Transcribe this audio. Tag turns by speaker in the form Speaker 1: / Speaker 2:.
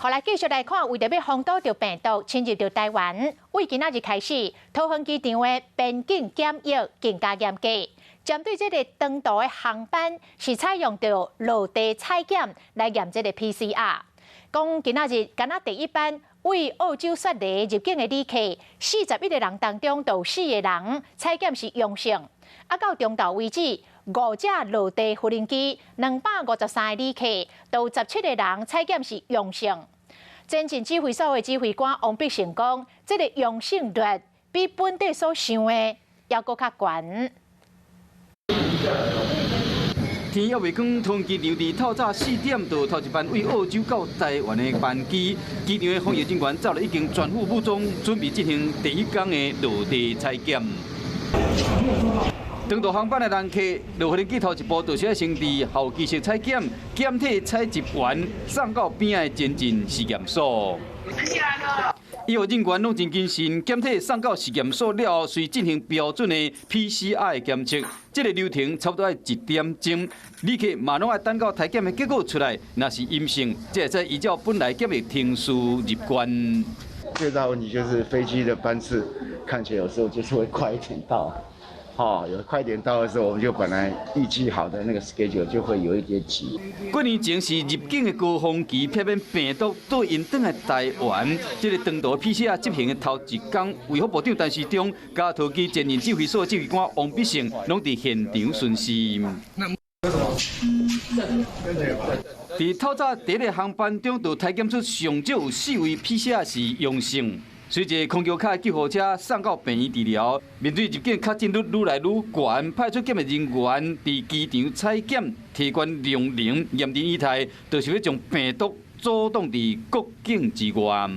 Speaker 1: 后来继续来看，为着要防堵着病毒侵入到台湾，为今仔日开始，桃园机场的边境检疫更加严格。针对这个长途的航班，是采用着落地采检来验这个 PCR。讲今仔日，今仔第一班为澳洲雪梨入境的旅客，41个人当中，有4个人采检是阳性。啊，到中昼为止，5架落地无人机，253个旅客，有17个人采检是阳性。前进指挥所的指挥官王必胜讲，这个阳性率比本地所想的要搁较悬。
Speaker 2: 天还未光，通机场伫透早4点就头一班为澳洲到台湾的班机，机场的防疫人员走了已经全副武装，准备进行第一天的落地采检。长途航班的人客落飞机头一步，就是要先伫候机室采检，检体采集完送到边的前进实验所。医护人员拢真谨慎，检体送到实验所了后，随进行标准的 PCR 检测。这个流程差不多要1点钟，旅客嘛拢要等到体检的结果出来，若是阴性，才会依照本来检疫程序入关。
Speaker 3: 最大问题就是飞机的班次看起来有时候就是会快一点到。有快点到的时候，我们就本来预计好的那个 schedule 就会有一点急。
Speaker 2: 过年前是入境的高峰期，避免病毒对因转来台湾。这个长途 PCR 执行的头一天，卫福部长陈时中加桃机前任指挥所指挥官王必胜，拢伫现场巡视。伫透早第一个航班中，就体检出上少有4位 PCR 是阳性。随着空桥卡救护车送到病院治疗，面对入境确诊率愈来愈悬，派出检疫人员伫机场采检，提悬量能，严阵以待，就是要将病毒阻挡伫国境之外。